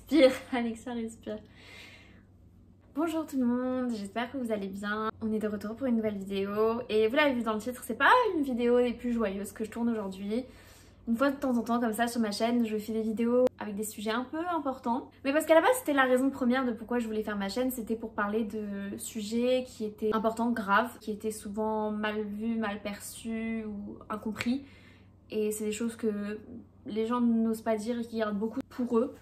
Respire, Alexia, respire. Bonjour tout le monde, j'espère que vous allez bien. On est de retour pour une nouvelle vidéo et vous l'avez vu dans le titre, c'est pas une vidéo des plus joyeuses que je tourne aujourd'hui. Une fois de temps en temps comme ça sur ma chaîne, je fais des vidéos avec des sujets un peu importants. Mais parce qu'à la base c'était la raison première de pourquoi je voulais faire ma chaîne, c'était pour parler de sujets qui étaient importants, graves, qui étaient souvent mal vus, mal perçus ou incompris. Et c'est des choses que les gens n'osent pas dire et qui gardent beaucoup pour eux.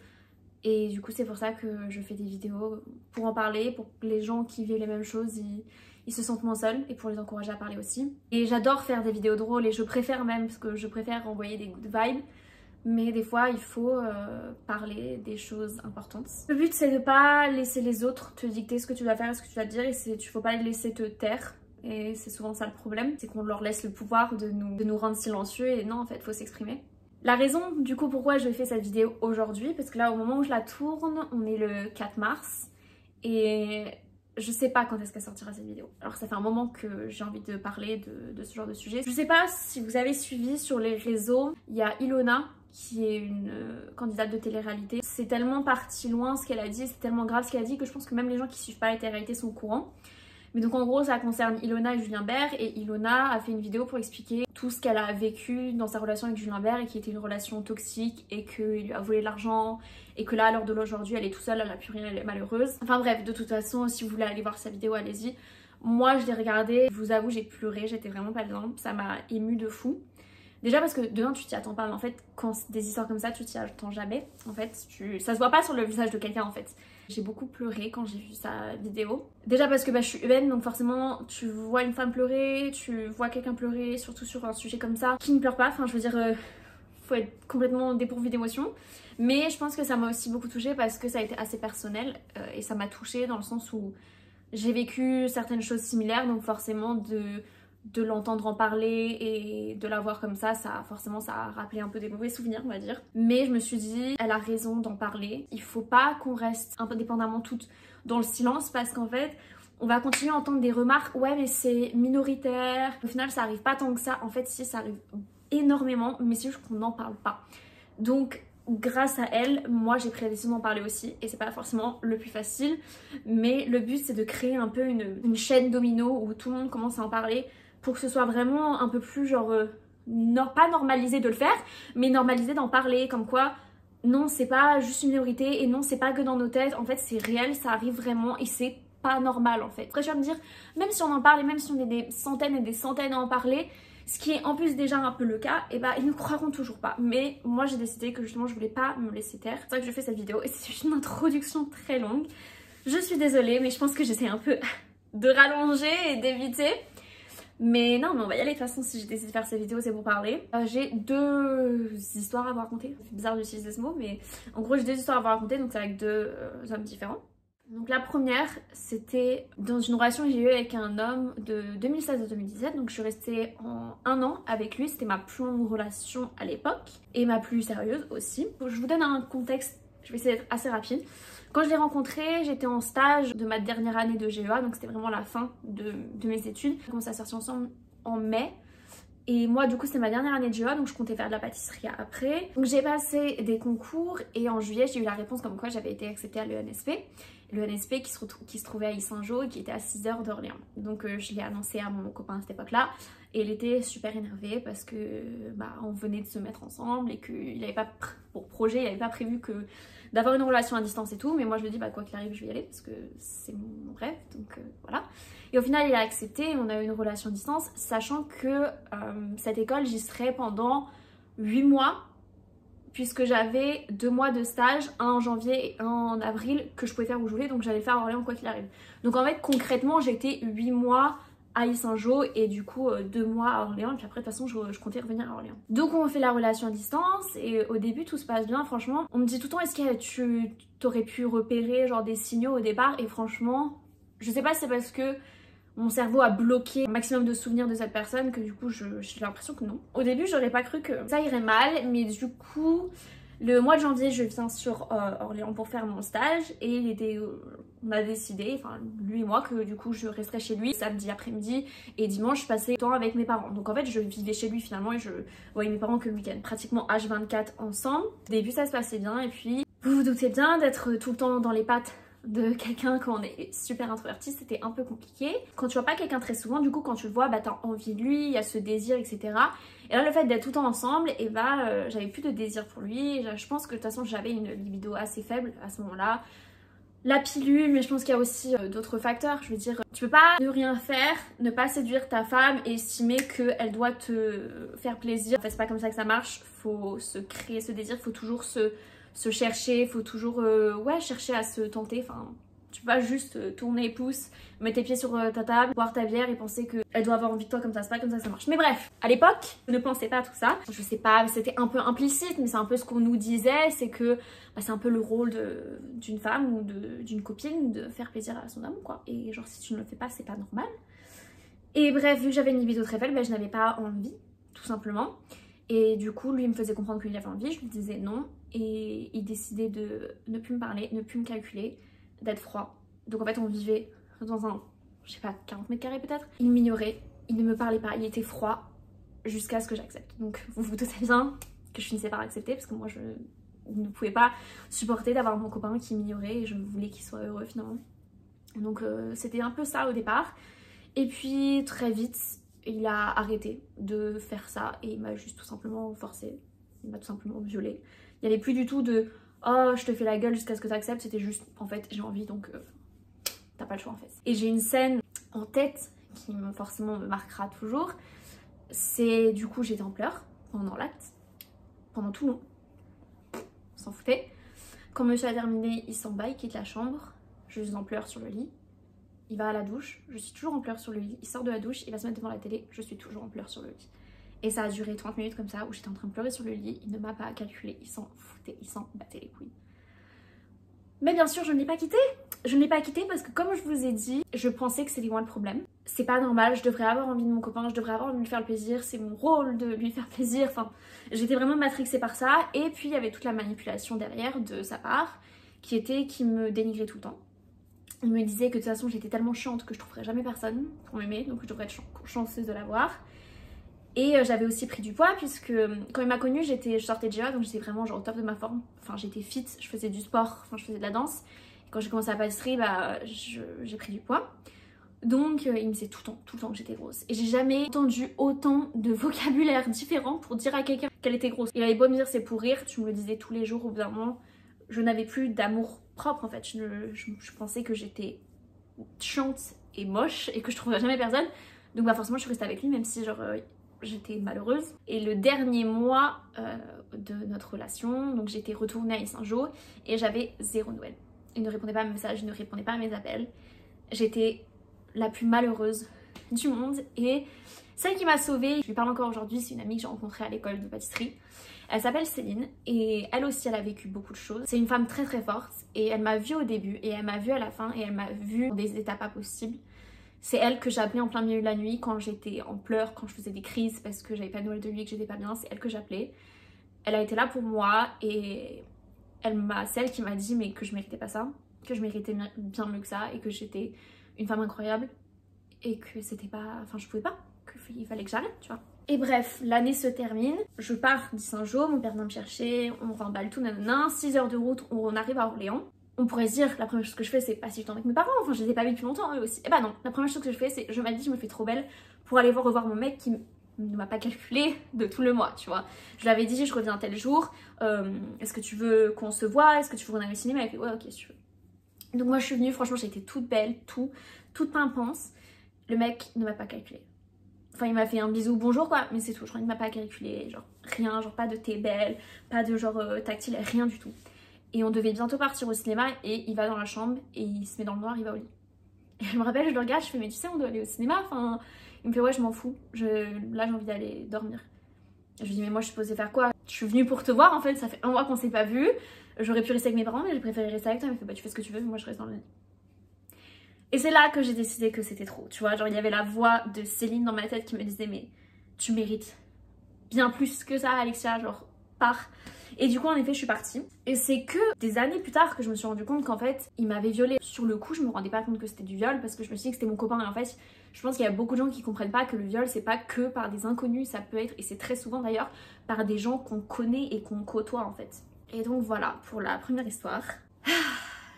Et du coup c'est pour ça que je fais des vidéos pour en parler, pour que les gens qui vivent les mêmes choses ils se sentent moins seuls et pour les encourager à parler aussi. Et j'adore faire des vidéos drôles et je préfère même, parce que je préfère envoyer des good vibes, mais des fois il faut parler des choses importantes. Le but c'est de pas laisser les autres te dicter ce que tu dois faire et ce que tu dois dire, et il faut pas les laisser te taire. Et c'est souvent ça le problème, c'est qu'on leur laisse le pouvoir de nous rendre silencieux, et non en fait il faut s'exprimer. La raison du coup pourquoi je fais cette vidéo aujourd'hui, parce que là au moment où je la tourne, on est le 4 mars et je sais pas quand est-ce qu'elle sortira cette vidéo. Alors ça fait un moment que j'ai envie de parler de ce genre de sujet. Je sais pas si vous avez suivi sur les réseaux, il y a Ilona qui est une candidate de télé-réalité. C'est tellement parti loin ce qu'elle a dit, c'est tellement grave ce qu'elle a dit que je pense que même les gens qui suivent pas la télé-réalité sont au courant. Mais donc en gros ça concerne Ilona et Julien Bert, et Ilona a fait une vidéo pour expliquer tout ce qu'elle a vécu dans sa relation avec Julien Bert, et qui était une relation toxique et qu'il lui a volé de l'argent et que là à l'heure de l'aujourd'hui elle est toute seule, elle a plus rien, elle est malheureuse. Enfin bref, de toute façon si vous voulez aller voir sa vidéo allez-y. Moi je l'ai regardée, je vous avoue j'ai pleuré, j'étais vraiment pas bien, ça m'a émue de fou. Déjà parce que de un tu t'y attends pas, mais en fait quand des histoires comme ça tu t'y attends jamais. En fait ça se voit pas sur le visage de quelqu'un en fait. J'ai beaucoup pleuré quand j'ai vu sa vidéo. Déjà parce que je suis humaine, donc forcément tu vois une femme pleurer, tu vois quelqu'un pleurer, surtout sur un sujet comme ça. Qui ne pleure pas, enfin je veux dire, faut être complètement dépourvu d'émotions. Mais je pense que ça m'a aussi beaucoup touchée parce que ça a été assez personnel et ça m'a touchée dans le sens où j'ai vécu certaines choses similaires, donc forcément de l'entendre en parler et de la voir comme ça, forcément ça a rappelé un peu des mauvais souvenirs on va dire. Mais je me suis dit, elle a raison d'en parler. Il faut pas qu'on reste indépendamment toutes dans le silence, parce qu'en fait on va continuer à entendre des remarques, ouais mais c'est minoritaire, au final ça arrive pas tant que ça. En fait si, ça arrive énormément, mais c'est juste qu'on n'en parle pas. Donc grâce à elle, moi j'ai pris la décision d'en parler aussi, et c'est pas forcément le plus facile, mais le but c'est de créer un peu une chaîne domino où tout le monde commence à en parler, pour que ce soit vraiment un peu plus genre, pas normalisé de le faire, mais normalisé d'en parler, comme quoi non c'est pas juste une minorité, et non c'est pas que dans nos têtes, en fait c'est réel, ça arrive vraiment, et c'est pas normal en fait. Après je vais me dire, même si on en parle, et même si on est des centaines et des centaines à en parler, ce qui est en plus déjà un peu le cas, et ils ne croiront toujours pas. Mais moi j'ai décidé que justement je voulais pas me laisser taire. C'est pour ça que je fais cette vidéo, et c'est une introduction très longue. Je suis désolée, mais je pense que j'essaie un peu de rallonger et d'éviter. Mais non, mais on va y aller. De toute façon, si j'ai décidé de faire cette vidéo, c'est pour parler. J'ai deux histoires à vous raconter. C'est bizarre d'utiliser ce mot, mais en gros j'ai deux histoires à vous raconter, donc c'est avec deux hommes différents. Donc la première, c'était dans une relation que j'ai eue avec un homme de 2016 à 2017, donc je suis restée en un an avec lui, c'était ma plus longue relation à l'époque, et ma plus sérieuse aussi. Donc, je vous donne un contexte, je vais essayer d'être assez rapide. Quand je l'ai rencontré, j'étais en stage de ma dernière année de GEA, donc c'était vraiment la fin de mes études. On commençait à sortir ensemble en mai. Et moi du coup c'était ma dernière année de GEA, donc je comptais faire de la pâtisserie après. Donc j'ai passé des concours, et en juillet j'ai eu la réponse comme quoi j'avais été acceptée à l'ENSP. L'ENSP qui se trouvait à Yssingeaux et qui était à 6 heures d'Orléans. Donc je l'ai annoncé à mon copain à cette époque là, et il était super énervé parce que on venait de se mettre ensemble et qu'il n'avait pas pour projet, il n'avait pas prévu d'avoir une relation à distance et tout. Mais moi je lui ai dit quoi qu'il arrive je vais y aller parce que c'est mon rêve, donc voilà. Et au final il a accepté, et on a eu une relation à distance, sachant que cette école j'y serais pendant 8 mois, puisque j'avais 2 mois de stage, un en janvier et un en avril, que je pouvais faire où je voulais, donc j'allais faire à Orléans quoi qu'il arrive. Donc en fait concrètement j'étais 8 mois à Yssingeaux et du coup 2 mois à Orléans, et puis après de toute façon je comptais revenir à Orléans. Donc on fait la relation à distance, et au début tout se passe bien, franchement. On me dit tout le temps, est-ce que tu t'aurais pu repérer genre des signaux au départ, et franchement je sais pas si c'est parce que mon cerveau a bloqué un maximum de souvenirs de cette personne que du coup j'ai l'impression que non. Au début j'aurais pas cru que ça irait mal, mais du coup le mois de janvier je viens sur Orléans pour faire mon stage, et on a décidé, enfin lui et moi, que du coup je resterais chez lui samedi après-midi, et dimanche je passais le temps avec mes parents. Donc en fait je vivais chez lui finalement, et je voyais mes parents que le week-end, pratiquement H24 ensemble. Au début ça se passait bien, et puis Vous vous doutez bien d'être tout le temps dans les pattes de quelqu'un quand on est super introverti, c'était un peu compliqué. Quand tu vois pas quelqu'un très souvent, du coup quand tu le vois, bah t'as envie de lui, il y a ce désir, etc. Et là le fait d'être tout le temps ensemble, et bah j'avais plus de désir pour lui. Je pense que de toute façon j'avais une libido assez faible à ce moment-là. La pilule, mais je pense qu'il y a aussi d'autres facteurs. Je veux dire, tu peux pas ne rien faire, ne pas séduire ta femme et estimer qu'elle doit te faire plaisir. En fait c'est pas comme ça que ça marche, faut se créer ce désir, faut toujours se chercher, faut toujours ouais, chercher à se tenter. Enfin, tu peux pas juste tourner les pouces, mettre tes pieds sur ta table, boire ta bière et penser qu'elle doit avoir envie de toi comme ça. C'est pas comme ça que ça marche. Mais bref, à l'époque, je ne pensais pas à tout ça. Je sais pas, c'était un peu implicite, mais c'est un peu ce qu'on nous disait, c'est que bah, c'est un peu le rôle d'une femme ou d'une copine de faire plaisir à son homme, quoi. Et genre, si tu ne le fais pas, c'est pas normal. Et bref, vu que j'avais une libido très faible, bah, je n'avais pas envie, tout simplement. Et du coup, lui il me faisait comprendre qu'il avait envie, je lui disais non. Et il décidait de ne plus me parler, ne plus me calculer, d'être froid. Donc en fait, on vivait dans un, je sais pas, 40 mètres carrés peut-être. Il m'ignorait, il ne me parlait pas, il était froid jusqu'à ce que j'accepte. Donc vous vous doutez bien que je finissais par accepter parce que moi je ne pouvais pas supporter d'avoir mon copain qui m'ignorait et je voulais qu'il soit heureux finalement. Donc c'était un peu ça au départ. Et puis très vite, il a arrêté de faire ça et il m'a juste tout simplement forcé. Il m'a tout simplement violée. Il n'y avait plus du tout de oh je te fais la gueule jusqu'à ce que tu acceptes, c'était juste en fait j'ai envie donc t'as pas le choix en fait. Et j'ai une scène en tête qui forcément me marquera toujours. C'est du coup j'étais en pleurs pendant l'acte, pendant tout long. On s'en foutait. Quand monsieur a terminé, il s'en bat, il quitte la chambre. Je suis en pleurs sur le lit. Il va à la douche, je suis toujours en pleurs sur le lit. Il sort de la douche, il va se mettre devant la télé, je suis toujours en pleurs sur le lit. Et ça a duré 30 minutes comme ça, où j'étais en train de pleurer sur le lit, il ne m'a pas calculé, il s'en foutait, il s'en battait les couilles. Mais bien sûr, je ne l'ai pas quitté. Je ne l'ai pas quitté parce que comme je vous ai dit, je pensais que c'était moi le problème. C'est pas normal, je devrais avoir envie de mon copain, je devrais avoir envie de lui faire le plaisir, c'est mon rôle de lui faire plaisir. Enfin, j'étais vraiment matrixée par ça. Et puis il y avait toute la manipulation derrière de sa part, qui me dénigrait tout le temps. Il me disait que de toute façon j'étais tellement chiante que je trouverais jamais personne pour m'aimer, donc je devrais être chanceuse de l'avoir. Et j'avais aussi pris du poids puisque quand il m'a connue, je sortais de GA, donc j'étais vraiment genre au top de ma forme. Enfin j'étais fit, je faisais du sport, enfin je faisais de la danse. Et quand j'ai commencé la pâtisserie, bah j'ai pris du poids. Donc il me disait tout le temps que j'étais grosse. Et j'ai jamais entendu autant de vocabulaire différent pour dire à quelqu'un qu'elle était grosse. Il avait beau me dire c'est pour rire, tu me le disais tous les jours au bout d'un moment. Je n'avais plus d'amour propre en fait. Je pensais que j'étais chiante et moche et que je trouverais jamais personne. Donc bah forcément je suis restée avec lui même si genre j'étais malheureuse. Et le dernier mois de notre relation, donc j'étais retournée à Saint-Jean et j'avais 0 nouvelles. Il ne répondait pas à mes messages, il ne répondait pas à mes appels. J'étais la plus malheureuse du monde et celle qui m'a sauvée, je lui parle encore aujourd'hui, c'est une amie que j'ai rencontrée à l'école de pâtisserie. Elle s'appelle Céline et elle aussi elle a vécu beaucoup de choses. C'est une femme très très forte et elle m'a vue au début et elle m'a vue à la fin et elle m'a vue dans des états pas possibles. C'est elle que j'appelais en plein milieu de la nuit quand j'étais en pleurs, quand je faisais des crises parce que j'avais pas de nouvelles de lui et que j'étais pas bien, c'est elle que j'appelais. Elle a été là pour moi et c'est elle qui m'a dit mais que je méritais pas ça, que je méritais bien mieux que ça et que j'étais une femme incroyable et que c'était pas, enfin je pouvais pas, qu'il fallait que j'arrête, tu vois. Et bref, l'année se termine, je pars d'Issingeaux, mon père vient me chercher, on remballe tout, nanana, 6 heures de route, on arrive à Orléans. On pourrait se dire, la première chose que je fais c'est passer du temps avec mes parents, enfin je les ai pas vus depuis longtemps eux aussi. Et bah non, la première chose que je fais c'est, je m'habille, je me fais trop belle pour aller revoir mon mec qui ne m'a pas calculé de tout le mois, tu vois. Je lui avais dit, je reviens tel jour, est-ce que tu veux qu'on se voit, est-ce que tu veux qu'on aille au cinéma? Elle fait ouais ok si tu veux. Donc moi je suis venue, franchement j'ai été toute belle, toute pimpance. Le mec ne m'a pas calculé. Enfin il m'a fait un bisou bonjour quoi, mais c'est tout, genre il m'a pas calculé, genre rien, genre pas de t'es belle, pas de genre tactile, rien du tout. Et on devait bientôt partir au cinéma et il va dans la chambre et il se met dans le noir, il va au lit. Et je me rappelle, je le regarde, je fais mais tu sais on doit aller au cinéma, enfin il me fait ouais je m'en fous, là j'ai envie d'aller dormir. Je lui dis mais moi je suis supposée faire quoi? Je suis venue pour te voir en fait, ça fait 1 mois qu'on s'est pas vu, j'aurais pu rester avec mes parents mais j'ai préféré rester avec toi. Il me fait bah tu fais ce que tu veux, moi je reste dans le lit. Et c'est là que j'ai décidé que c'était trop, tu vois, genre il y avait la voix de Céline dans ma tête qui me disait mais tu mérites bien plus que ça Alexia, genre pars. Et du coup en effet je suis partie. Et c'est que des années plus tard que je me suis rendu compte qu'en fait il m'avait violée. Sur le coup je me rendais pas compte que c'était du viol parce que je me suis dit que c'était mon copain. Et en fait je pense qu'il y a beaucoup de gens qui comprennent pas que le viol c'est pas que par des inconnus, ça peut être, et c'est très souvent d'ailleurs, par des gens qu'on connaît et qu'on côtoie en fait. Et donc voilà pour la première histoire.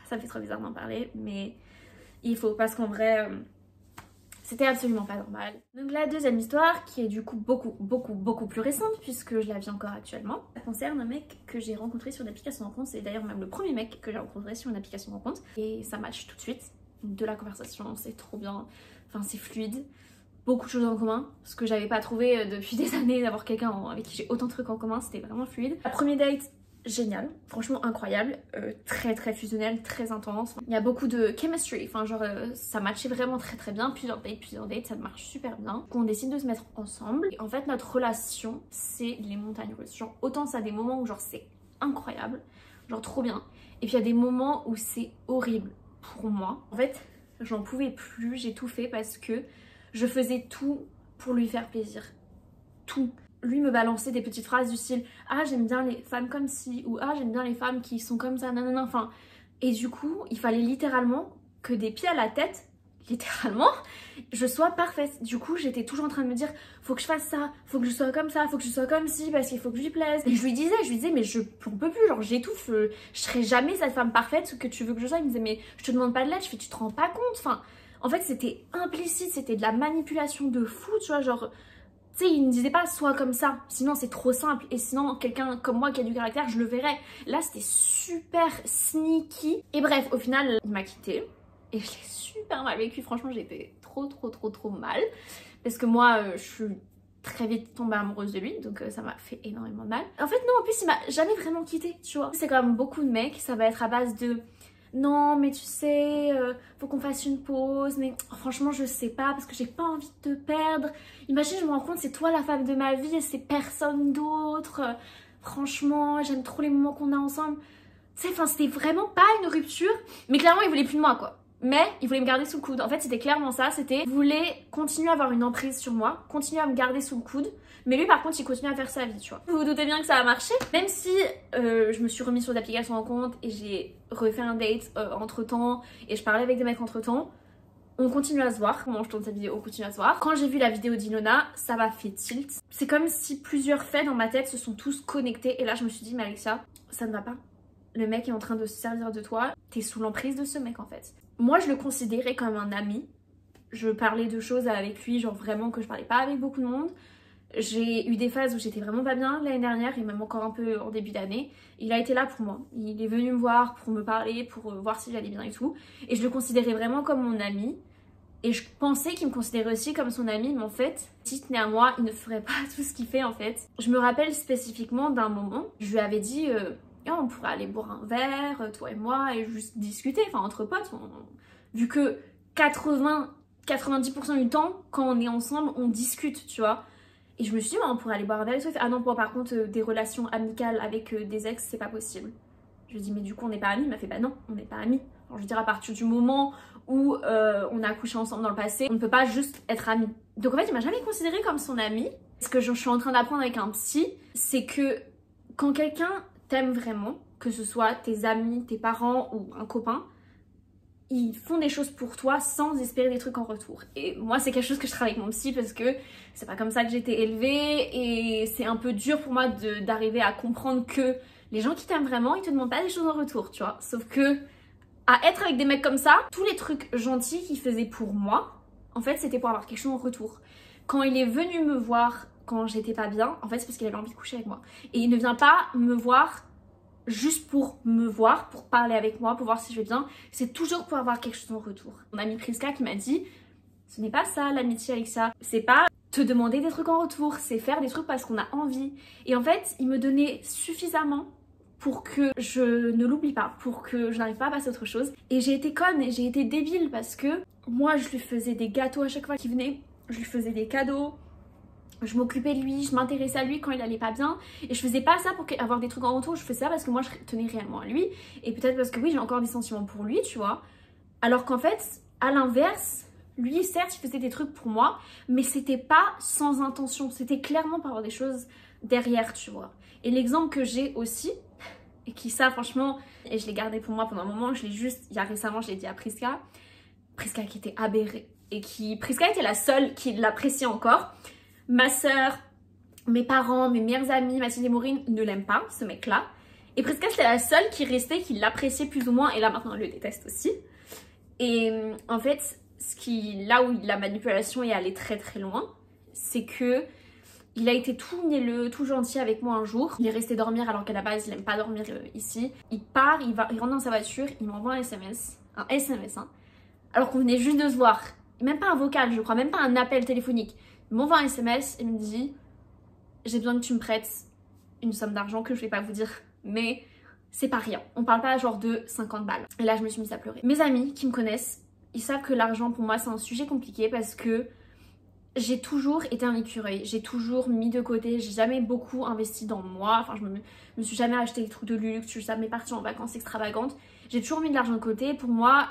Ça me fait trop bizarre d'en parler, mais il faut, parce qu'en vrai, c'était absolument pas normal. Donc la deuxième histoire, qui est du coup beaucoup plus récente, puisque je la vis encore actuellement, ça concerne un mec que j'ai rencontré sur une application de rencontre. C'est d'ailleurs même le premier mec que j'ai rencontré sur une application de rencontre. Et ça match tout de suite. De la conversation, c'est trop bien. Enfin, c'est fluide. Beaucoup de choses en commun, ce que j'avais pas trouvé depuis des années, d'avoir quelqu'un avec qui j'ai autant de trucs en commun, c'était vraiment fluide. La première date, génial, franchement incroyable, très fusionnel, très intense. Il y a beaucoup de chemistry, enfin genre ça matchait vraiment très bien, plusieurs dates, ça marche super bien. On décide de se mettre ensemble et en fait notre relation c'est les montagnes russes. Genre autant ça a des moments où genre c'est incroyable, genre trop bien, et puis il y a des moments où c'est horrible pour moi. En fait j'en pouvais plus, j'ai tout fait parce que je faisais tout pour lui faire plaisir, tout. Lui me balançait des petites phrases du style « Ah j'aime bien les femmes comme ci » ou « Ah j'aime bien les femmes qui sont comme ça, nanana ». Enfin, et du coup il fallait littéralement que des pieds à la tête, littéralement, je sois parfaite. Du coup j'étais toujours en train de me dire « Faut que je fasse ça, faut que je sois comme ça, faut que je sois comme ci parce qu'il faut que je lui plaise ». Et je lui disais mais je peux plus, genre j'étouffe, je serai jamais cette femme parfaite que tu veux que je sois. Il me disait « Mais je te demande pas de l'aide ». Je fais « Tu te rends pas compte ?» Enfin, en fait c'était implicite, c'était de la manipulation de fou, tu vois, genre... Tu sais, il ne disait pas sois comme ça, sinon c'est trop simple et sinon quelqu'un comme moi qui a du caractère, je le verrais. Là c'était super sneaky. Et bref, au final, il m'a quittée et je l'ai super mal vécu. Franchement, j'étais trop mal. Parce que moi, je suis très vite tombée amoureuse de lui, donc ça m'a fait énormément de mal. En fait, non, en plus, il m'a jamais vraiment quittée, tu vois. C'est comme beaucoup de mecs, ça va être à base de... Non mais tu sais, faut qu'on fasse une pause, mais franchement je sais pas parce que j'ai pas envie de te perdre. Imagine, je me rends compte, c'est toi la femme de ma vie et c'est personne d'autre. Franchement, j'aime trop les moments qu'on a ensemble. Tu sais, enfin c'était vraiment pas une rupture, mais clairement il voulait plus de moi quoi. Mais il voulait me garder sous le coude. En fait c'était clairement ça, c'était il voulait continuer à avoir une emprise sur moi, continuer à me garder sous le coude. Mais lui par contre il continue à faire sa vie, tu vois. Vous vous doutez bien que ça a marché. Même si je me suis remise sur l'application en compte et j'ai refait un date entre temps et je parlais avec des mecs entre temps, on continue à se voir. Comment je tourne cette vidéo, on continue à se voir. Quand j'ai vu la vidéo d'Ilona, ça m'a fait tilt. C'est comme si plusieurs faits dans ma tête se sont tous connectés et là je me suis dit mais Alexia, ça ne va pas. Le mec est en train de se servir de toi, t'es sous l'emprise de ce mec en fait. Moi je le considérais comme un ami. Je parlais de choses avec lui, genre vraiment que je parlais pas avec beaucoup de monde. J'ai eu des phases où j'étais vraiment pas bien l'année dernière et même encore un peu en début d'année. Il a été là pour moi. Il est venu me voir pour me parler, pour voir si j'allais bien et tout. Et je le considérais vraiment comme mon ami. Et je pensais qu'il me considérait aussi comme son ami, mais en fait, si tenait à moi, il ne ferait pas tout ce qu'il fait en fait. Je me rappelle spécifiquement d'un moment, je lui avais dit oh, on pourrait aller boire un verre, toi et moi, et juste discuter, enfin entre potes. Vu que 90% du temps, quand on est ensemble, on discute, tu vois. Et je me suis dit, on pourrait aller boire un verre et tout. Ah non, par contre, des relations amicales avec des ex, c'est pas possible. Je lui ai dit, mais du coup, on n'est pas amis. Il m'a fait, bah non, on n'est pas amis. Alors, je veux dire, à partir du moment où on a couché ensemble dans le passé, on ne peut pas juste être amis. Donc en fait, il m'a jamais considérée comme son ami. Ce que je suis en train d'apprendre avec un psy, c'est que quand quelqu'un t'aime vraiment, que ce soit tes amis, tes parents ou un copain, ils font des choses pour toi sans espérer des trucs en retour. Et moi c'est quelque chose que je travaille avec mon psy parce que c'est pas comme ça que j'ai été élevée et c'est un peu dur pour moi d'arriver à comprendre que les gens qui t'aiment vraiment, ils te demandent pas des choses en retour, tu vois. Sauf que à être avec des mecs comme ça, tous les trucs gentils qu'ils faisaient pour moi, en fait c'était pour avoir quelque chose en retour. Quand il est venu me voir quand j'étais pas bien, en fait c'est parce qu'il avait envie de coucher avec moi. Et il ne vient pas me voir juste pour me voir, pour parler avec moi, pour voir si je vais bien, c'est toujours pour avoir quelque chose en retour. Mon amie Priska qui m'a dit, ce n'est pas ça l'amitié avec ça, c'est pas te demander des trucs en retour, c'est faire des trucs parce qu'on a envie. Et en fait, il me donnait suffisamment pour que je ne l'oublie pas, pour que je n'arrive pas à passer à autre chose. Et j'ai été conne et j'ai été débile parce que moi je lui faisais des gâteaux à chaque fois qu'il venait, je lui faisais des cadeaux. Je m'occupais de lui, je m'intéressais à lui quand il allait pas bien. Et je faisais pas ça pour avoir des trucs en retour, je faisais ça parce que moi je tenais réellement à lui. Et peut-être parce que oui, j'ai encore des sentiments pour lui, tu vois. Alors qu'en fait, à l'inverse, lui certes il faisait des trucs pour moi, mais c'était pas sans intention. C'était clairement pour avoir des choses derrière, tu vois. Et l'exemple que j'ai aussi, et qui ça franchement, et je l'ai gardé pour moi pendant un moment, je l'ai juste, il y a récemment je l'ai dit à Priska. Priska qui était aberrée. Et Priska était la seule qui l'appréciait encore. Ma soeur, mes parents, mes meilleures amies, Mathilde et Maureen ne l'aiment pas, ce mec-là. Et Prisca c'était la seule qui restait, qui l'appréciait plus ou moins, et là maintenant elle le déteste aussi. Et en fait, là où la manipulation est allée très très loin, c'est que il a été tout mielleux, tout gentil avec moi un jour. Il est resté dormir alors qu'à la base il aime pas dormir ici. Il part, il rentre dans sa voiture, il m'envoie un SMS hein, alors qu'on venait juste de se voir. Même pas un vocal, je crois, même pas un appel téléphonique. Il m'envoie un SMS et me dit j'ai besoin que tu me prêtes une somme d'argent que je vais pas vous dire, mais c'est pas rien. On parle pas genre de 50 balles. Et là je me suis mise à pleurer. Mes amis qui me connaissent, ils savent que l'argent pour moi c'est un sujet compliqué parce que j'ai toujours été un écureuil, j'ai toujours mis de côté, j'ai jamais beaucoup investi dans moi, enfin je me suis jamais acheté des trucs de luxe, je suis jamais partie en vacances extravagantes, j'ai toujours mis de l'argent de côté. Pour moi,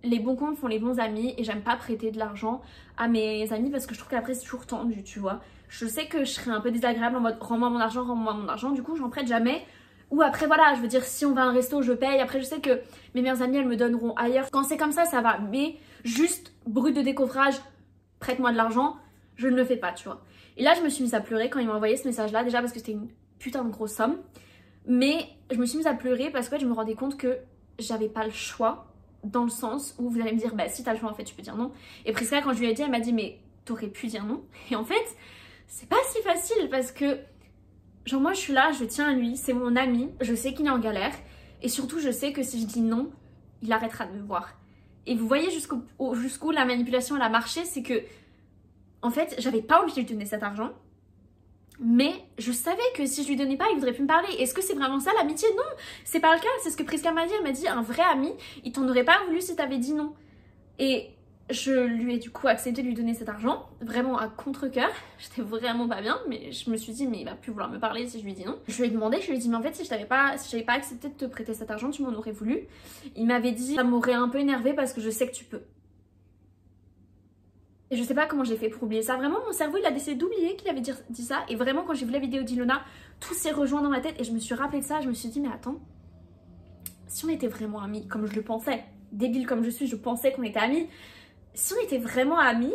les bons comptes font les bons amis et j'aime pas prêter de l'argent à mes amis parce que je trouve qu'après c'est toujours tendu, tu vois. Je sais que je serais un peu désagréable en mode rends-moi mon argent, du coup j'en prête jamais. Ou après voilà, je veux dire si on va à un resto je paye, après je sais que mes meilleures amies elles me donneront ailleurs. Quand c'est comme ça va, mais juste brut de décoffrage, prête-moi de l'argent, je ne le fais pas, tu vois. Et là je me suis mise à pleurer quand il m'a envoyé ce message là, déjà parce que c'était une putain de grosse somme. Mais je me suis mise à pleurer parce que je me rendais compte que j'avais pas le choix, dans le sens où vous allez me dire bah si t'as le choix en fait tu peux dire non. Et Prisca quand je lui ai dit elle m'a dit mais t'aurais pu dire non. Et en fait c'est pas si facile parce que genre moi je suis là, je tiens à lui, c'est mon ami, je sais qu'il est en galère et surtout je sais que si je dis non, il arrêtera de me voir. Et vous voyez jusqu'où la manipulation elle a marché, c'est que en fait j'avais pas envie de lui donner cet argent, mais je savais que si je lui donnais pas il voudrait plus me parler. Est-ce que c'est vraiment ça l'amitié? Non, c'est pas le cas, c'est ce que Prisca m'a dit, elle m'a dit un vrai ami il t'en aurait pas voulu si t'avais dit non. Et je lui ai du coup accepté de lui donner cet argent, vraiment à contre-cœur. J'étais vraiment pas bien, mais je me suis dit mais il va plus vouloir me parler si je lui dis non. Je lui ai demandé, je lui ai dit mais en fait si j'avais pas accepté de te prêter cet argent, tu m'en aurais voulu. Il m'avait dit ça m'aurait un peu énervé parce que je sais que tu peux. Et je sais pas comment j'ai fait pour oublier ça. Vraiment mon cerveau il a décidé d'oublier qu'il avait dit ça. Et vraiment quand j'ai vu la vidéo d'Ilona, tout s'est rejoint dans ma tête et je me suis rappelé de ça. Je me suis dit mais attends, si on était vraiment amis comme je le pensais, débile comme je suis, je pensais qu'on était amis. Si on était vraiment amis,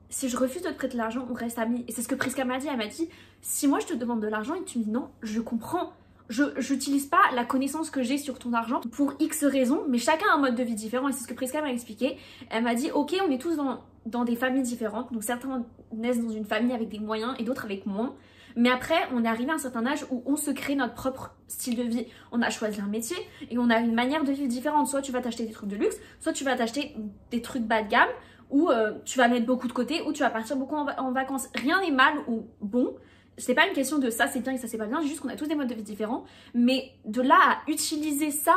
si je refuse de te prêter l'argent, on reste amis. Et c'est ce que Prisca m'a dit, elle m'a dit si moi je te demande de l'argent et que tu me dis non, je comprends. J'utilise pas la connaissance que j'ai sur ton argent pour X raisons, mais chacun a un mode de vie différent et c'est ce que Prisca m'a expliqué. Elle m'a dit ok, on est tous dans des familles différentes, donc certains naissent dans une famille avec des moyens et d'autres avec moins. Mais après, on est arrivé à un certain âge où on se crée notre propre style de vie. On a choisi un métier et on a une manière de vivre différente. Soit tu vas t'acheter des trucs de luxe, soit tu vas t'acheter des trucs bas de gamme, ou tu vas mettre beaucoup de côté, ou tu vas partir beaucoup en vacances. Rien n'est mal ou bon. C'est pas une question de ça c'est bien et ça c'est pas bien, c'est juste qu'on a tous des modes de vie différents. Mais de là à utiliser ça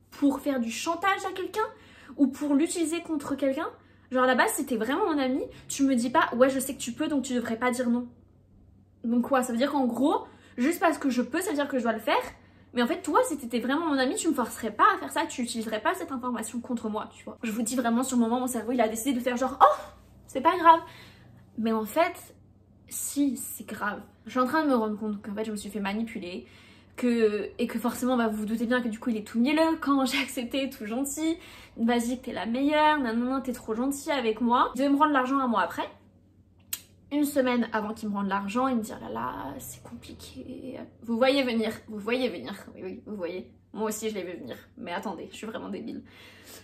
pour faire du chantage à quelqu'un ou pour l'utiliser contre quelqu'un, genre à la base c'était vraiment mon ami, tu me dis pas ouais je sais que tu peux donc tu devrais pas dire non. Donc quoi, ça veut dire qu'en gros, juste parce que je peux, ça veut dire que je dois le faire. Mais en fait, toi, si t'étais vraiment mon ami, tu me forcerais pas à faire ça, tu utiliserais pas cette information contre moi, tu vois. Je vous dis vraiment, sur le moment, mon cerveau, il a décidé de faire genre, oh, c'est pas grave. Mais en fait, si, c'est grave. Je suis en train de me rendre compte qu'en fait, je me suis fait manipuler. Et que forcément, bah, vous vous doutez bien que du coup, il est tout mielleux quand j'ai accepté, tout gentil. Vas-y, que t'es la meilleure, non, t'es trop gentil avec moi. Il devait me rendre l'argent un mois après. Une semaine avant qu'il me rende l'argent, il me dit oh là là, c'est compliqué. Vous voyez venir, oui, vous voyez. Moi aussi je l'ai vu venir, mais attendez, je suis vraiment débile.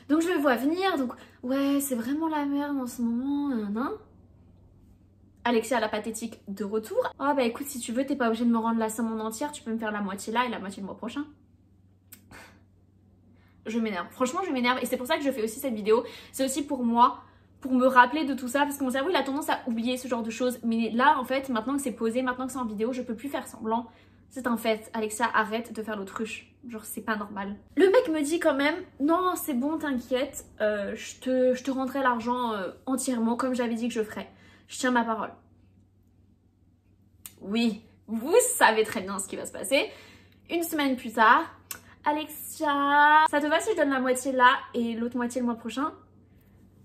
Donc je le vois venir, donc ouais, c'est vraiment la merde en ce moment, hein. Alexia la pathétique de retour. Oh bah écoute, si tu veux, t'es pas obligé de me rendre la somme en entière, tu peux me faire la moitié là et la moitié le mois prochain. Je m'énerve, franchement je m'énerve et c'est pour ça que je fais aussi cette vidéo. C'est aussi pour moi, pour me rappeler de tout ça, parce que mon cerveau il a tendance à oublier ce genre de choses. Mais là en fait, maintenant que c'est posé, maintenant que c'est en vidéo, je peux plus faire semblant. C'est un fait, Alexia arrête de faire l'autruche, genre c'est pas normal. Le mec me dit quand même, non c'est bon t'inquiète, je te rendrai l'argent entièrement comme j'avais dit que je ferais. Je tiens ma parole. Oui, vous savez très bien ce qui va se passer. Une semaine plus tard, Alexia, ça te va si je donne la moitié là et l'autre moitié le mois prochain?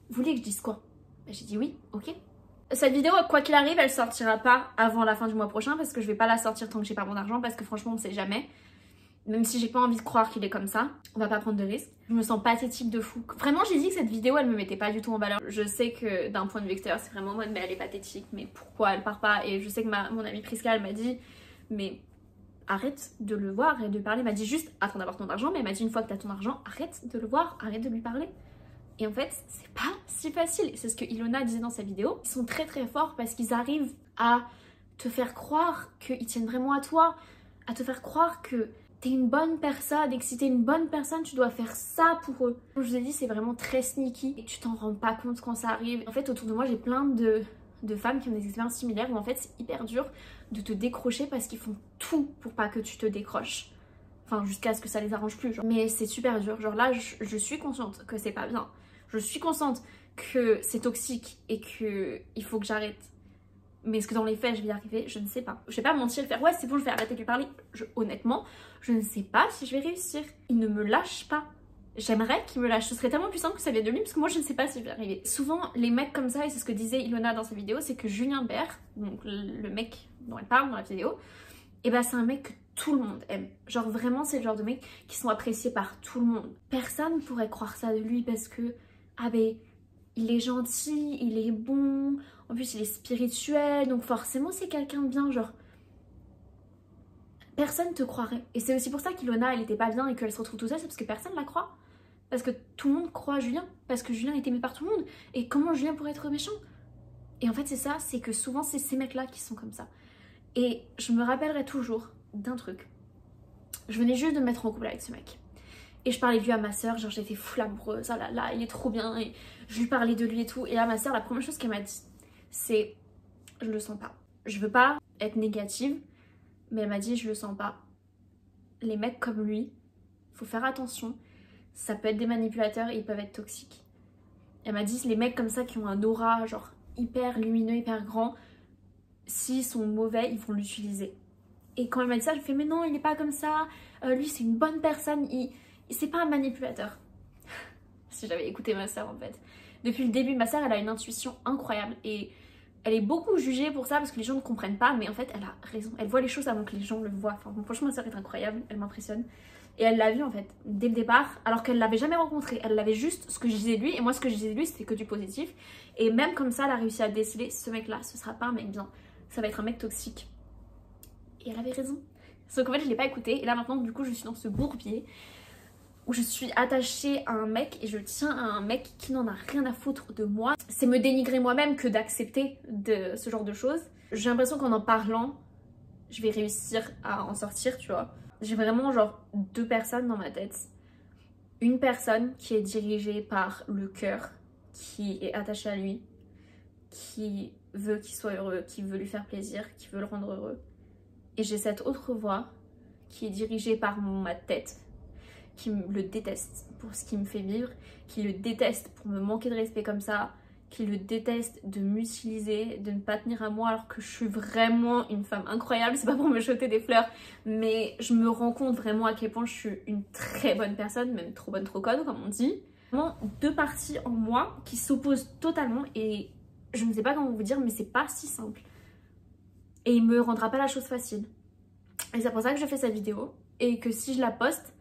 Vous voulez que je dise quoi? J'ai dit oui, ok. Cette vidéo, quoi qu'il arrive, elle sortira pas avant la fin du mois prochain parce que je vais pas la sortir tant que j'ai pas mon argent parce que franchement on sait jamais. Même si j'ai pas envie de croire qu'il est comme ça, on va pas prendre de risques. Je me sens pathétique de fou. Vraiment j'ai dit que cette vidéo elle me mettait pas du tout en valeur. Je sais que d'un point de vue extérieur c'est vraiment mode mais elle est pathétique, mais pourquoi elle part pas? Et je sais que mon amie Prisca elle m'a dit mais arrête de le voir, arrête de lui parler. Elle m'a dit juste attends d'avoir ton argent, mais elle m'a dit une fois que t'as ton argent, arrête de le voir, arrête de lui parler. Et en fait, c'est pas si facile. C'est ce que Ilona disait dans sa vidéo. Ils sont très très forts parce qu'ils arrivent à te faire croire qu'ils tiennent vraiment à toi, à te faire croire que t'es une bonne personne et que si t'es une bonne personne, tu dois faire ça pour eux. Comme je vous ai dit, c'est vraiment très sneaky et tu t'en rends pas compte quand ça arrive. En fait, autour de moi, j'ai plein de femmes qui ont des expériences similaires où en fait, c'est hyper dur de te décrocher parce qu'ils font tout pour pas que tu te décroches. Enfin, jusqu'à ce que ça les arrange plus. Genre. Mais c'est super dur. Genre là, je suis consciente que c'est pas bien. Je suis consciente que c'est toxique et que il faut que j'arrête. Mais est-ce que dans les faits, je vais y arriver? Je ne sais pas. Je vais pas mentir et faire ouais, c'est bon, je vais arrêter de lui parler. Honnêtement, je ne sais pas si je vais réussir. Il ne me lâche pas. J'aimerais qu'il me lâche. Ce serait tellement plus simple que ça vienne de lui parce que moi, je ne sais pas si je vais y arriver. Souvent, les mecs comme ça, et c'est ce que disait Ilona dans sa vidéo, c'est que Julien Bert, donc le mec dont elle parle dans la vidéo, et bah c'est un mec que tout le monde aime. Genre vraiment, c'est le genre de mec qui sont appréciés par tout le monde. Personne pourrait croire ça de lui parce que ah ben il est gentil, il est bon, en plus il est spirituel, donc forcément c'est quelqu'un de bien, genre personne te croirait. Et c'est aussi pour ça qu'Ilona elle était pas bien et qu'elle se retrouve toute seule, c'est parce que personne la croit. Parce que tout le monde croit à Julien, parce que Julien est aimé par tout le monde. Et comment Julien pourrait être méchant? Et en fait c'est ça, c'est que souvent c'est ces mecs là qui sont comme ça. Et je me rappellerai toujours d'un truc. Je venais juste de me mettre en couple avec ce mec. Et je parlais de lui à ma soeur, genre j'étais full amoureuse, ah là là, il est trop bien. Et je lui parlais de lui et tout. Et là ma soeur, la première chose qu'elle m'a dit, c'est je le sens pas. Je veux pas être négative, mais elle m'a dit je le sens pas. Les mecs comme lui, faut faire attention. Ça peut être des manipulateurs et ils peuvent être toxiques. Elle m'a dit les mecs comme ça qui ont un aura genre hyper lumineux, hyper grand, s'ils sont mauvais, ils vont l'utiliser. Et quand elle m'a dit ça, je me fais mais non, il est pas comme ça. Lui c'est une bonne personne, c'est pas un manipulateur. Si j'avais écouté ma soeur en fait. Depuis le début, ma soeur elle a une intuition incroyable et elle est beaucoup jugée pour ça parce que les gens ne comprennent pas, mais en fait elle a raison. Elle voit les choses avant que les gens le voient. Enfin, franchement ma soeur est incroyable, elle m'impressionne. Et elle l'a vu en fait dès le départ, alors qu'elle l'avait jamais rencontré. Elle l'avait juste ce que je disais de lui et moi ce que je disais de lui c'était que du positif. Et même comme ça elle a réussi à déceler ce mec là, ce sera pas un mec bien, ça va être un mec toxique. Et elle avait raison. Sauf qu'en fait je l'ai pas écouté et là maintenant du coup je suis dans ce bourbier où je suis attachée à un mec et je tiens à un mec qui n'en a rien à foutre de moi. C'est me dénigrer moi-même que d'accepter de ce genre de choses. J'ai l'impression qu'en parlant, je vais réussir à en sortir, tu vois. J'ai vraiment genre deux personnes dans ma tête. Une personne qui est dirigée par le cœur, qui est attachée à lui, qui veut qu'il soit heureux, qui veut lui faire plaisir, qui veut le rendre heureux. Et j'ai cette autre voix qui est dirigée par ma tête, qui le déteste pour ce qu'il me fait vivre, qui le déteste pour me manquer de respect comme ça, qui le déteste de m'utiliser, de ne pas tenir à moi alors que je suis vraiment une femme incroyable. C'est pas pour me jeter des fleurs, mais je me rends compte vraiment à quel point je suis une très bonne personne, même trop bonne, trop conne comme on dit. Vraiment deux parties en moi qui s'opposent totalement et je ne sais pas comment vous dire, mais c'est pas si simple. Et il me rendra pas la chose facile. Et c'est pour ça que je fais cette vidéo et que si je la poste,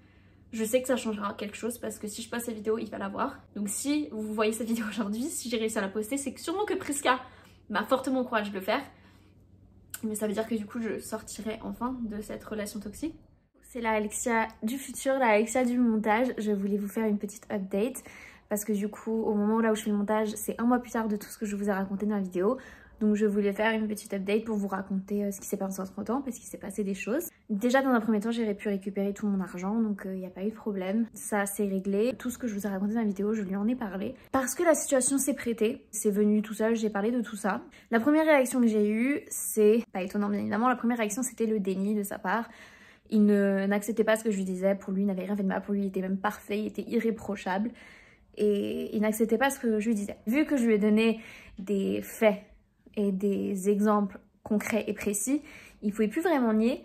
je sais que ça changera quelque chose parce que si je poste cette vidéo, il va la voir. Donc si vous voyez cette vidéo aujourd'hui, si j'ai réussi à la poster, c'est que sûrement que Priska m'a fortement encouragée de le faire. Mais ça veut dire que du coup, je sortirai enfin de cette relation toxique. C'est la Alexia du futur, la Alexia du montage. Je voulais vous faire une petite update parce que du coup, au moment là où je fais le montage, c'est un mois plus tard de tout ce que je vous ai raconté dans la vidéo. Donc je voulais faire une petite update pour vous raconter ce qui s'est passé entre temps parce qu'il s'est passé des choses. Déjà dans un premier temps j'ai pu récupérer tout mon argent donc il n'y a pas eu de problème. Ça s'est réglé. Tout ce que je vous ai raconté dans la vidéo je lui en ai parlé. Parce que la situation s'est prêtée. C'est venu tout seul, j'ai parlé de tout ça. La première réaction que j'ai eue c'est, pas étonnant bien évidemment, la première réaction c'était le déni de sa part. Il n'acceptait pas ce que je lui disais, pour lui il n'avait rien fait de mal, pour lui il était même parfait, il était irréprochable. Et il n'acceptait pas ce que je lui disais. Vu que je lui ai donné des faits et des exemples concrets et précis, il ne pouvait plus vraiment nier.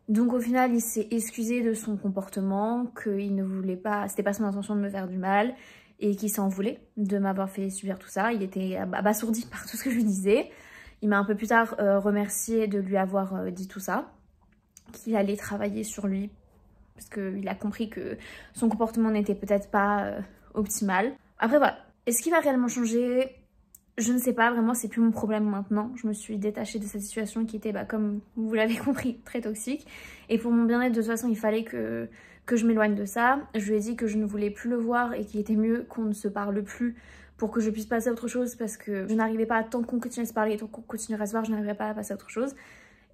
Donc au final, il s'est excusé de son comportement, qu'il ne voulait pas, c'était pas son intention de me faire du mal et qu'il s'en voulait de m'avoir fait subir tout ça. Il était abasourdi par tout ce que je lui disais. Il m'a un peu plus tard remercié de lui avoir dit tout ça, qu'il allait travailler sur lui parce qu'il a compris que son comportement n'était peut-être pas optimal. Après voilà, est-ce qu'il va réellement changer ? Je ne sais pas, vraiment c'est plus mon problème maintenant. Je me suis détachée de cette situation qui était, comme vous l'avez compris, très toxique. Et pour mon bien-être, de toute façon, il fallait que je m'éloigne de ça. Je lui ai dit que je ne voulais plus le voir et qu'il était mieux qu'on ne se parle plus pour que je puisse passer à autre chose, parce que je n'arrivais pas, tant qu'on continuait à se parler et tant qu'on continuerait à se voir, je n'arriverais pas à passer à autre chose.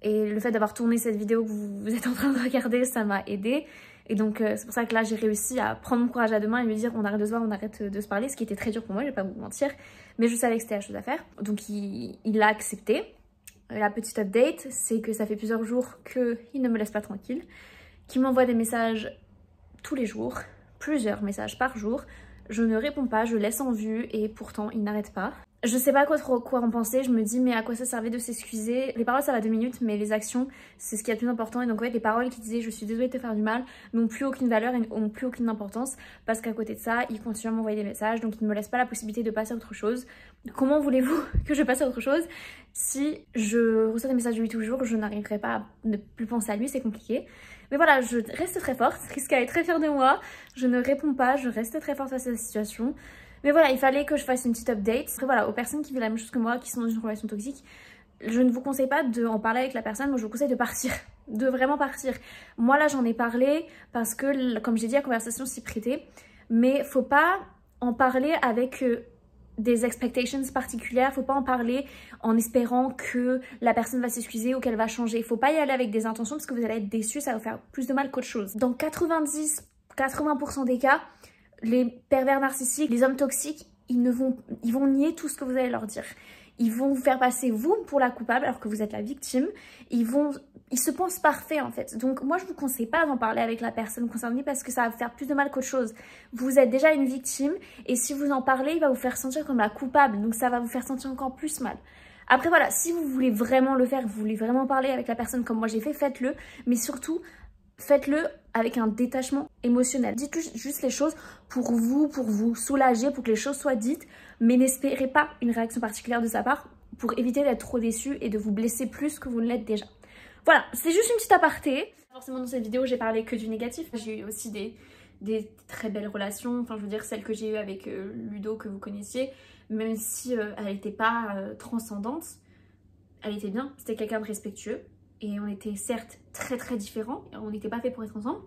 Et le fait d'avoir tourné cette vidéo que vous êtes en train de regarder, ça m'a aidée. Et donc c'est pour ça que là j'ai réussi à prendre mon courage à deux mains et lui dire on arrête de se voir, on arrête de se parler, ce qui était très dur pour moi, je vais pas vous mentir. Mais je savais que c'était la chose à faire. Donc il l'a accepté. La petite update, c'est que ça fait plusieurs jours qu'il ne me laisse pas tranquille, qu'il m'envoie des messages tous les jours, plusieurs messages par jour. Je ne réponds pas, je laisse en vue et pourtant il n'arrête pas. Je sais pas quoi en penser, je me dis mais à quoi ça servait de s'excuser? Les paroles ça va 2 minutes, mais les actions c'est ce qui est le plus important. Et donc en fait les paroles qui disaient je suis désolée de te faire du mal n'ont plus aucune valeur et n'ont plus aucune importance, parce qu'à côté de ça il continue à m'envoyer des messages, donc il ne me laisse pas la possibilité de passer à autre chose. Comment voulez-vous que je passe à autre chose si je reçois des messages de lui tous les jours? Je n'arriverai pas à ne plus penser à lui, c'est compliqué. Mais voilà, je reste très forte, Riska est très fière de moi, je ne réponds pas, je reste très forte face à la situation. Mais voilà, il fallait que je fasse une petite update. Après voilà, aux personnes qui vivent la même chose que moi, qui sont dans une relation toxique, je ne vous conseille pas d'en parler avec la personne, moi je vous conseille de partir, de vraiment partir. Moi là j'en ai parlé parce que, comme j'ai dit, la conversation s'y prêtait, mais faut pas en parler avec des expectations particulières, faut pas en parler en espérant que la personne va s'excuser ou qu'elle va changer. Faut pas y aller avec des intentions parce que vous allez être déçus, ça va vous faire plus de mal qu'autre chose. Dans 90-80% des cas, les pervers narcissiques, les hommes toxiques, ils vont nier tout ce que vous allez leur dire. Ils vont vous faire passer vous pour la coupable alors que vous êtes la victime. Ils se pensent parfaits en fait. Donc moi je vous conseille pas d'en parler avec la personne concernée parce que ça va vous faire plus de mal qu'autre chose. Vous êtes déjà une victime et si vous en parlez, il va vous faire sentir comme la coupable. Donc ça va vous faire sentir encore plus mal. Après voilà, si vous voulez vraiment le faire, vous voulez vraiment parler avec la personne comme moi j'ai fait, faites-le. Mais surtout, faites-le avec un détachement émotionnel. Dites juste les choses pour vous soulager, pour que les choses soient dites, mais n'espérez pas une réaction particulière de sa part pour éviter d'être trop déçu et de vous blesser plus que vous ne l'êtes déjà. Voilà, c'est juste une petite aparté. Forcément dans cette vidéo j'ai parlé que du négatif. J'ai eu aussi des très belles relations, enfin je veux dire celle que j'ai eue avec Ludo que vous connaissiez, même si elle n'était pas transcendante, elle était bien, c'était quelqu'un de respectueux. Et on était certes très différents, on n'était pas fait pour être ensemble,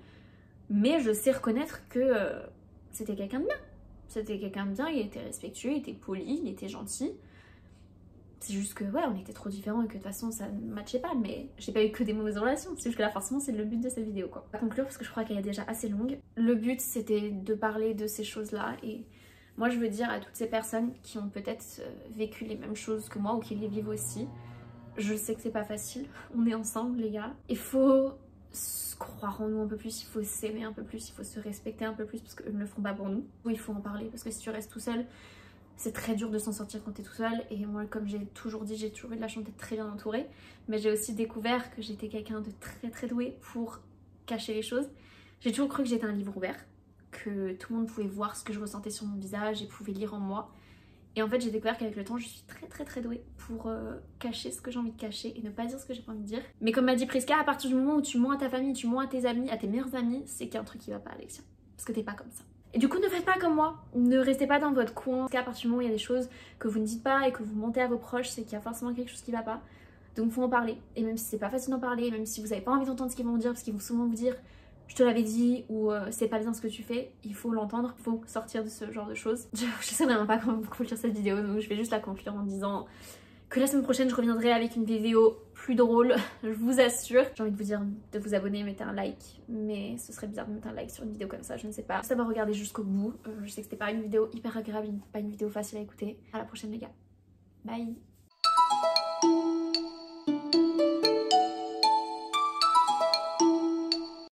mais je sais reconnaître que c'était quelqu'un de bien. C'était quelqu'un de bien, il était respectueux, il était poli, il était gentil. C'est juste que ouais, on était trop différents et que de toute façon ça ne matchait pas, mais j'ai pas eu que des mauvaises relations. C'est juste que là forcément c'est le but de cette vidéo quoi. On va conclure parce que je crois qu'elle est déjà assez longue. Le but c'était de parler de ces choses-là et moi je veux dire à toutes ces personnes qui ont peut-être vécu les mêmes choses que moi ou qui les vivent aussi. Je sais que c'est pas facile, on est ensemble les gars. Il faut se croire en nous un peu plus, il faut s'aimer un peu plus, il faut se respecter un peu plus parce qu'eux ne le feront pas pour nous. Il faut en parler parce que si tu restes tout seul, c'est très dur de s'en sortir quand t'es tout seul. Et moi comme j'ai toujours dit, j'ai toujours eu de la chance d'être très bien entourée. Mais j'ai aussi découvert que j'étais quelqu'un de très doué pour cacher les choses. J'ai toujours cru que j'étais un livre ouvert, que tout le monde pouvait voir ce que je ressentais sur mon visage et pouvait lire en moi. Et en fait j'ai découvert qu'avec le temps je suis très douée pour cacher ce que j'ai envie de cacher et ne pas dire ce que j'ai pas envie de dire. Mais comme m'a dit Priska, à partir du moment où tu mens à ta famille, tu mens à tes amis, à tes meilleurs amis, c'est qu'il y a un truc qui va pas Alexia. Parce que t'es pas comme ça. Et du coup ne faites pas comme moi, ne restez pas dans votre coin. Parce qu'à partir du moment où il y a des choses que vous ne dites pas et que vous mentez à vos proches, c'est qu'il y a forcément quelque chose qui va pas. Donc faut en parler. Et même si c'est pas facile d'en parler, même si vous avez pas envie d'entendre ce qu'ils vont vous dire, parce qu'ils vont souvent vous dire je te l'avais dit ou c'est pas bien ce que tu fais, il faut l'entendre, il faut sortir de ce genre de choses. Je sais vraiment pas comment conclure cette vidéo, donc je vais juste la conclure en disant que la semaine prochaine je reviendrai avec une vidéo plus drôle, je vous assure. J'ai envie de vous dire de vous abonner, mettez un like, mais ce serait bizarre de mettre un like sur une vidéo comme ça, je ne sais pas. Juste d'avoir regardé jusqu'au bout, je sais que c'était pas une vidéo hyper agréable, pas une vidéo facile à écouter. À la prochaine les gars, bye.